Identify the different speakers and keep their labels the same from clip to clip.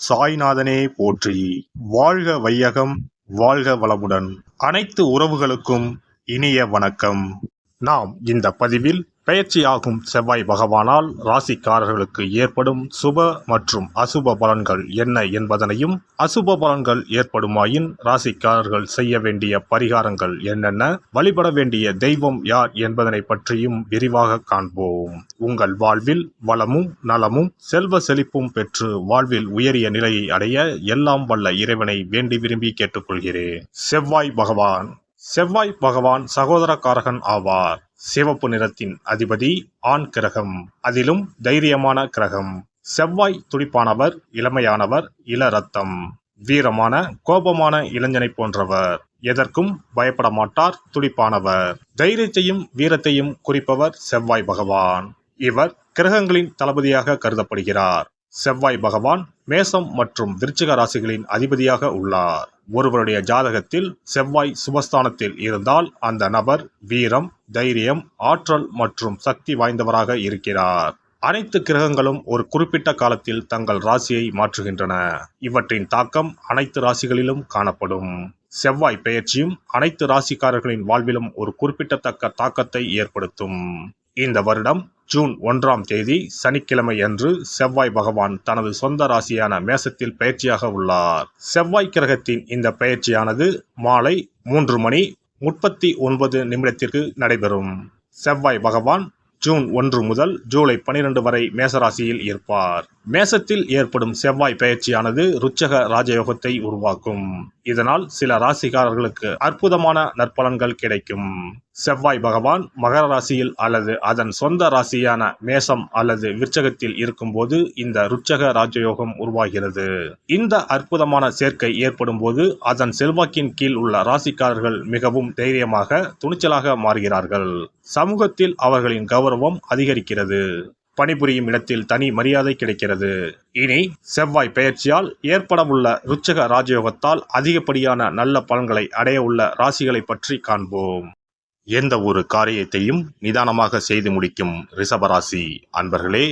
Speaker 1: சாய்நாதனே போற்றி. வாழ்க வையகம், வாழ்க வளமுடன். அனைத்து உறவுகளுக்கும் இனிய வணக்கம். நாம் இந்த பதிவில் பெயர்ச்சியாகும் செவ்வாய் பகவானால் ராசிக்காரர்களுக்கு ஏற்படும் சுப மற்றும் அசுப பலன்கள் என்ன என்பதனையும், அசுப பலன்கள் ஏற்படுமாயின் ராசிக்காரர்கள் செய்ய வேண்டிய பரிகாரங்கள் என்னென்ன, வழிபட வேண்டிய தெய்வம் யார் என்பதனை பற்றியும் விரிவாக காண்போம். உங்கள் வாழ்வில் வளமும் நலமும் செல்வ செழிப்பும் பெற்று வாழ்வில் உயரிய நிலையை அடைய எல்லாம் வல்ல இறைவனை வேண்டி விரும்பி கேட்டுக்கொள்கிறேன். செவ்வாய் பகவான் சகோதரக்காரகன் ஆவார். சிவப்பு நிறத்தின் அதிபதி, ஆண் கிரகம், அதிலும் தைரியமான கிரகம். செவ்வாய் துடிப்பானவர், இளமையானவர், இள ரத்தம், வீரமான கோபமான இளைஞனை போன்றவர். எதற்கும் பயப்பட மாட்டார், துடிப்பானவர். தைரியத்தையும் வீரத்தையும் குறிப்பவர் செவ்வாய் பகவான். இவர் கிரகங்களின் தளபதியாக கருதப்படுகிறார். செவ்வாய் பகவான் மேசம் மற்றும் விருச்சிக ராசிகளின் அதிபதியாக உள்ளார். ஒருவருடைய ஜாதகத்தில் செவ்வாய் சுபஸ்தானத்தில் இருந்தால் அந்த நபர் வீரம், தைரியம், ஆற்றல் மற்றும் சக்தி வாய்ந்தவராக இருக்கிறார். அனைத்து கிரகங்களும் ஒரு குறிப்பிட்ட காலத்தில் தங்கள் ராசியை மாற்றுகின்றன. இவற்றின் தாக்கம் அனைத்து ராசிகளிலும் காணப்படும். செவ்வாய் பெயர்ச்சியும் அனைத்து ராசிக்காரர்களின் வாழ்விலும் ஒரு குறிப்பிடத்தக்க தாக்கத்தை ஏற்படுத்தும். இந்த வருடம் ஜூன் 1ஆம் தேதி சனிக்கிழமை அன்று செவ்வாய் பகவான் தனது சொந்த ராசியான மேசத்தில் பயிற்சியாக உள்ளார். செவ்வாய் கிரகத்தின் இந்த பயிற்சியானது மாலை 3:39 நடைபெறும். செவ்வாய் பகவான் ஜூன் 1 முதல் ஜூலை 12 வரை மேசராசியில் இருப்பார். மேசத்தில் ஏற்படும் செவ்வாய் பயிற்சியானது ருச்சக ராஜயோகத்தை உருவாக்கும். இதனால் சில ராசிக்காரர்களுக்கு அற்புதமான நற்பலன்கள் கிடைக்கும். செவ்வாய் பகவான் மகர ராசியில் அல்லது அதன் சொந்த ராசியான மேசம் அல்லது விருச்சகத்தில் இருக்கும்போது இந்த ருச்சக ராஜயோகம் உருவாகிறது. இந்த அற்புதமான சேர்க்கை ஏற்படும் போது அதன் செல்வாக்கின் கீழ் உள்ள ராசிக்காரர்கள் மிகவும் தைரியமாக, துணிச்சலாக மாறுகிறார்கள். சமூகத்தில் அவர்களின் கௌரவம் அதிகரிக்கிறது. பணிபுரியும் இடத்தில் தனி மரியாதை கிடைக்கிறது. இனி செவ்வாய் பெயர்ச்சியால் ஏற்படவுள்ள ருச்சக ராஜயோகத்தால் அதிகப்படியான நல்ல பலன்களை அடைய உள்ள ராசிகளை பற்றி காண்போம். எந்த ஒரு காரியத்தையும் நிதானமாக செய்து முடிக்கும் ரிஷபராசி அன்பர்களே,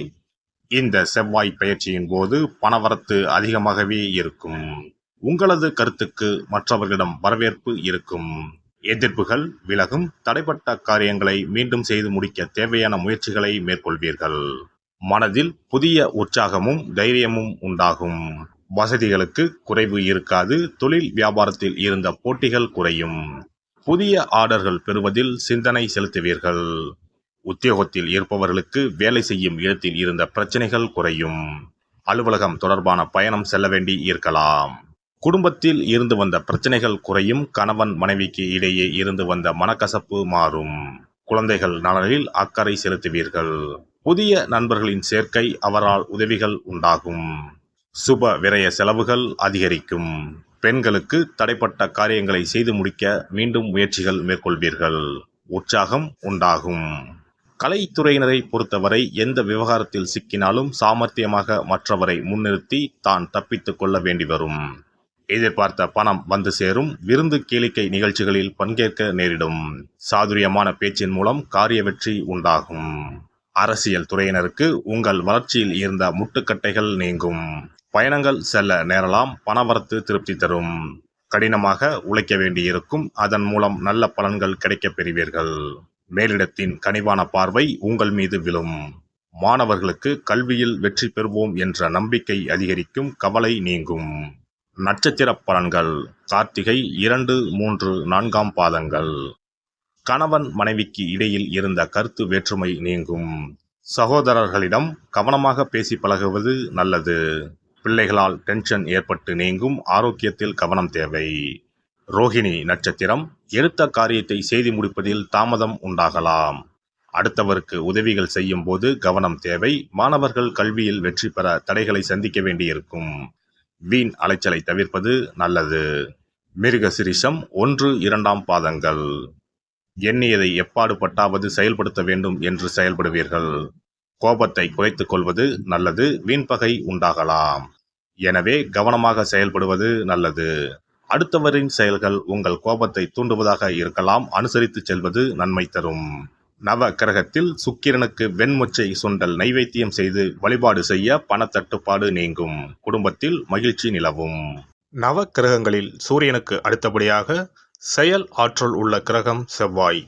Speaker 1: இந்த செவ்வாய் பெயர்ச்சியின் போது பணவரத்து அதிகமாகவே இருக்கும். உங்களது கருத்துக்கு மற்றவர்களிடம் வரவேற்பு இருக்கும். எதிர்ப்புகள் விலகும். தடைப்பட்ட காரியங்களை மீண்டும் செய்து முடிக்க தேவையான முயற்சிகளை மேற்கொள்வீர்கள். மனதில் புதிய உற்சாகமும் தைரியமும் உண்டாகும். வசதிகளுக்கு குறைவு இருக்காது. தொழில் வியாபாரத்தில் இருந்த போட்டிகள் குறையும். புதிய ஆர்டர்கள் பெறுவதில் சிந்தனை செலுத்துவீர்கள். உத்தியோகத்தில் இருப்பவர்களுக்கு வேலை செய்யும் இடத்தில் இருந்த பிரச்சனைகள் குறையும். அலுவலகம் தொடர்பான பயணம் செல்ல வேண்டி இருக்கலாம். குடும்பத்தில் இருந்து வந்த பிரச்சனைகள் குறையும். கணவன் மனைவிக்கு இடையே இருந்து வந்த மனக்கசப்பு மாறும். குழந்தைகள் நலனில் அக்கறை செலுத்துவீர்கள். புதிய நண்பர்களின் சேர்க்கை, அவரால் உதவிகள் உண்டாகும். சுப விரய செலவுகள் அதிகரிக்கும். பெண்களுக்கு தடைப்பட்ட காரியங்களை செய்து முடிக்க மீண்டும் முயற்சிகள் மேற்கொள்வீர்கள். உற்சாகம் உண்டாகும். கலைத்துறையினரை பொறுத்தவரை எந்த விவகாரத்தில் சிக்கினாலும் சாமர்த்தியமாக மற்றவரை முன்னிறுத்தி தான் தப்பித்துக் கொள்ள வேண்டி வரும். எதிர்பார்த்த பணம் வந்து சேரும். விருந்து கேளிக்கை நிகழ்ச்சிகளில் பங்கேற்க நேரிடும். சாதுரியமான பேச்சின் மூலம் காரிய வெற்றி உண்டாகும். அரசியல் துறையினருக்கு உங்கள் வளர்ச்சியில் இருந்த முட்டுக்கட்டைகள் நீங்கும். பயணங்கள் செல்ல நேரலாம். பணவரத்து திருப்தி தரும். கடினமாக உழைக்க வேண்டியிருக்கும். அதன் மூலம் நல்ல பலன்கள் கிடைக்கப் பெறுவீர்கள். மேலிடத்தின் கனிவான பார்வை உங்கள் மீது விழும். மாணவர்களுக்கு கல்வியில் வெற்றி பெறுவோம் என்ற நம்பிக்கை அதிகரிக்கும். கவலை நீங்கும். நட்சத்திர பலன்கள். கார்த்திகை 2, 3, 4ஆம் பாதங்கள். கணவன் மனைவிக்கு இடையில் இருந்த கருத்து வேற்றுமை நீங்கும். சகோதரர்களிடம் கவனமாக பேசி பழகுவது நல்லது. பிள்ளைகளால் டென்ஷன் ஏற்பட்டு நீங்கும். ஆரோக்கியத்தில் கவனம் தேவை. ரோஹிணி நட்சத்திரம். எடுத்த காரியத்தை செய்து முடிப்பதில் தாமதம் உண்டாகலாம். அடுத்தவருக்கு உதவிகள் செய்யும் போது கவனம் தேவை. மாணவர்கள் கல்வியில் வெற்றி பெற தடைகளை சந்திக்க வேண்டியிருக்கும். வீண் அலைச்சலை தவிர்ப்பது நல்லது. மிருகசிரிஷம் 1, 2ஆம் பாதங்கள். எண்ணியதை எப்பாடு பட்டாவது செயல்படுத்த வேண்டும் என்று செயல்படுவீர்கள். கோபத்தை குறைத்துக் கொள்வது நல்லது. வீண்பகை உண்டாகலாம். எனவே கவனமாக செயல்படுவது நல்லது. அடுத்தவரின் செயல்கள் உங்கள் கோபத்தை தூண்டுவதாக இருக்கலாம். அனுசரித்து செல்வது நன்மை தரும். நவ கிரகத்தில் சுக்கிரனுக்கு வெண்மொச்சை சுண்டல் நைவேத்தியம் செய்து வழிபாடு செய்ய பணத்தட்டுப்பாடு நீங்கும், குடும்பத்தில் மகிழ்ச்சி நிலவும். நவ கிரகங்களில் சூரியனுக்கு அடுத்தபடியாக செயல் ஆற்றல் உள்ள கிரகம் செவ்வாய்.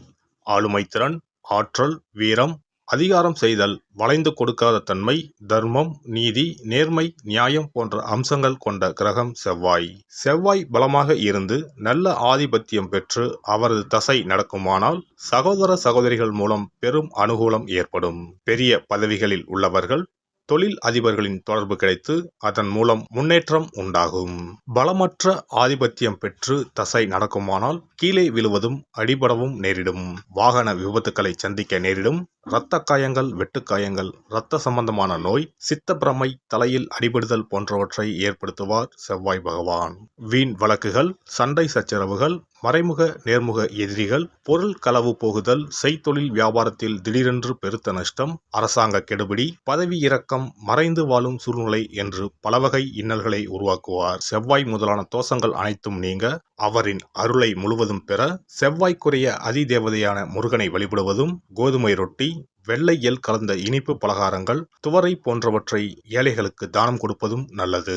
Speaker 1: ஆளுமை திறன், ஆற்றல், வீரம், அதிகாரம் செய்தல், வளைந்து கொடுக்காத தன்மை, தர்மம், நீதி, நேர்மை, நியாயம் போன்ற அம்சங்கள் கொண்ட கிரகம் செவ்வாய். செவ்வாய் பலமாக இருந்து நல்ல ஆதிபத்தியம் பெற்று அவரது தசை நடக்குமானால் சகோதர சகோதரிகள் மூலம் பெரும் அனுகூலம் ஏற்படும். பெரிய பதவிகளில் உள்ளவர்கள், தொழில் அதிபர்களின் தொடர்பு கிடைத்து அதன் மூலம் முன்னேற்றம் உண்டாகும். பலமற்ற ஆதிபத்தியம் பெற்று தசை நடக்குமானால் கீழே விழுவதும் அடிபடவும் நேரிடும். வாகன விபத்துக்களை சந்திக்க நேரிடும். இரத்த காயங்கள், வெட்டுக்காயங்கள், இரத்த சம்பந்தமான நோய், சித்தப்பிரமை, தலையில் அடிபடுதல் போன்றவற்றை ஏற்படுத்துவார் செவ்வாய் பகவான். வீண் வழக்குகள், சண்டை சச்சரவுகள், மறைமுக நேர்முக எதிரிகள், பொருள் களவு போகுதல், செய்தொழில் வியாபாரத்தில் திடீரென்று பெருத்த நஷ்டம், அரசாங்க கெடுபிடி, பதவி இறக்கம், மறைந்து வாழும் சூழ்நிலை என்று பலவகை இன்னல்களை உருவாக்குவார். செவ்வாய் முதலான தோஷங்கள் அனைத்தும் நீங்க அவரின் அருளை முழுவதும் பெற செவ்வாய்க்குரிய அதிதேவதையான முருகனை வழிபடுவதும், கோதுமை ரொட்டி, வெள்ளை எள் கலந்த இனிப்பு பலகாரங்கள், துவரை போன்றவற்றை ஏழைகளுக்கு தானம் கொடுப்பதும் நல்லது.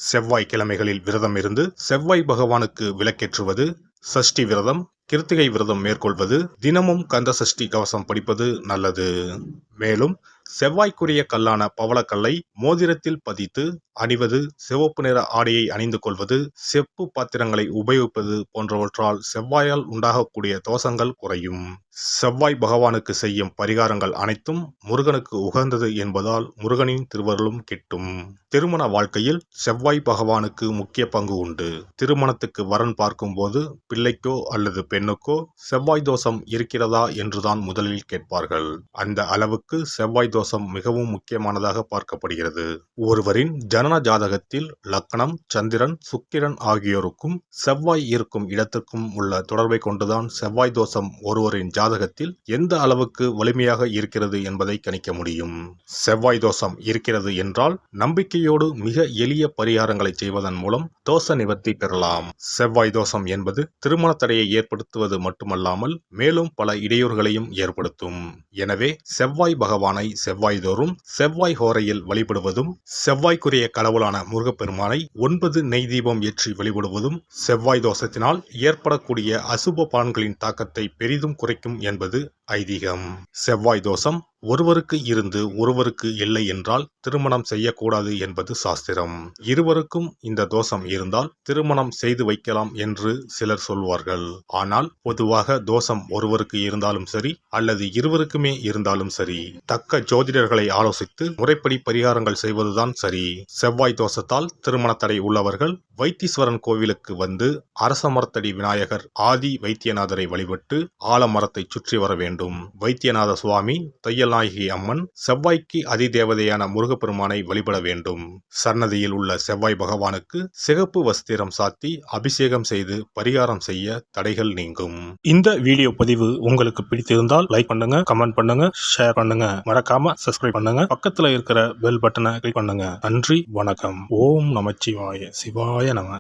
Speaker 1: செவ்வாய் கிழமைகளில் விரதம் இருந்து செவ்வாய் பகவானுக்கு விளக்கேற்றுவது, சஷ்டி விரதம், கிருத்திகை விரதம் மேற்கொள்வது, தினமும் கந்த சஷ்டி கவசம் படிப்பது நல்லது. மேலும் செவ்வாய்க்குரிய கல்லான பவளக்கல்லை மோதிரத்தில் பதித்து அணிவது, சிவப்பு நிற ஆடையை அணிந்து கொள்வது, செப்பு பாத்திரங்களை உபயோகிப்பது போன்றவற்றால் செவ்வாயால் உண்டாகக்கூடிய தோஷங்கள் குறையும். செவ்வாய் பகவானுக்கு செய்யும் பரிகாரங்கள் அனைத்தும் முருகனுக்கு உகந்தது என்பதால் முருகனின் திருவருளும் கிட்டும். திருமண வாழ்க்கையில் செவ்வாய் பகவானுக்கு முக்கிய பங்கு உண்டு. திருமணத்துக்கு வரன் பார்க்கும்போது பிள்ளைக்கோ அல்லது பெண்ணுக்கோ செவ்வாய் தோஷம் இருக்கிறதா என்றுதான் முதலில் கேட்பார்கள். அந்த அளவுக்கு செவ்வாய் தோஷம் மிகவும் முக்கியமானதாக பார்க்கப்படுகிறது. ஒருவரின் ஜனன ஜாதகத்தில் லக்னம், சந்திரன், சுக்கிரன் ஆகியோருக்கும் செவ்வாய் இருக்கும் இடத்திற்கும் உள்ள தொடர்பை கொண்டுதான் செவ்வாய் தோஷம் ஒருவரின் ஜாதகத்தில் எந்த அளவுக்கு வலிமையாக இருக்கிறது என்பதை கணிக்க முடியும். செவ்வாய் தோஷம் இருக்கிறது என்றால் நம்பிக்கையோடு மிக எளிய பரிகாரங்களை செய்வதன் மூலம் தோஷ நிவர்த்தி பெறலாம். செவ்வாய் தோஷம் என்பது திருமண தடையை ஏற்படுத்துவது மட்டுமல்லாமல் மேலும் பல இடையூறுகளையும் ஏற்படுத்தும். எனவே செவ்வாய் பகவானை செவ்வாய் தோறும் செவ்வாய் ஹோரையில் வழிபடுவதும், செவ்வாய்க்குரிய கடவுளான முருகப்பெருமானை 9 நெய் தீபம் ஏற்றி வழிபடுவதும் செவ்வாய் தோஷத்தினால் ஏற்படக்கூடிய அசுப பலன்களின் தாக்கத்தை பெரிதும் குறைக்கும் என்பது ஐதீகம். செவ்வாய் தோஷம் ஒருவருக்கு இருந்து ஒருவருக்கு இல்லை என்றால் திருமணம் செய்யக்கூடாது என்பது சாஸ்திரம். இருவருக்கும் இந்த தோஷம் இருந்தால் திருமணம் செய்து வைக்கலாம் என்று சிலர் சொல்வார்கள். ஆனால் பொதுவாக தோஷம் ஒருவருக்கு இருந்தாலும் சரி அல்லது இருவருக்குமே இருந்தாலும் சரி, தக்க ஜோதிடர்களை ஆலோசித்து முறைப்படி பரிகாரங்கள் செய்வதுதான் சரி. செவ்வாய் தோஷத்தால் திருமண தடை உள்ளவர்கள் வைத்தீஸ்வரன் கோவிலுக்கு வந்து அரச மரத்தடி விநாயகர் ஆதி வைத்தியநாதரை வழிபட்டு ஆலமரத்தை சுற்றி வர வேண்டும். வைத்தியநாத சுவாமி, தையல்நாயகி அம்மன், செவ்வாய்க்கு அதிதேவதையான முருகப்பெருமானை வழிபட வேண்டும். சன்னதியில் உள்ள செவ்வாய் பகவானுக்கு சிகப்பு வஸ்திரம் சாத்தி அபிஷேகம் செய்து பரிகாரம் செய்ய தடைகள் நீங்கும். இந்த வீடியோ பதிவு உங்களுக்கு பிடித்திருந்தால் லைக் பண்ணுங்க, கமெண்ட் பண்ணுங்க, ஷேர் பண்ணுங்க, மறக்காம சப்ஸ்கிரைப் பண்ணுங்க, பக்கத்துல இருக்கிற பெல் பட்டனை கிளிக் பண்ணுங்க. நன்றி, வணக்கம். ஓம் நமச்சிவாய. சிவாய நம.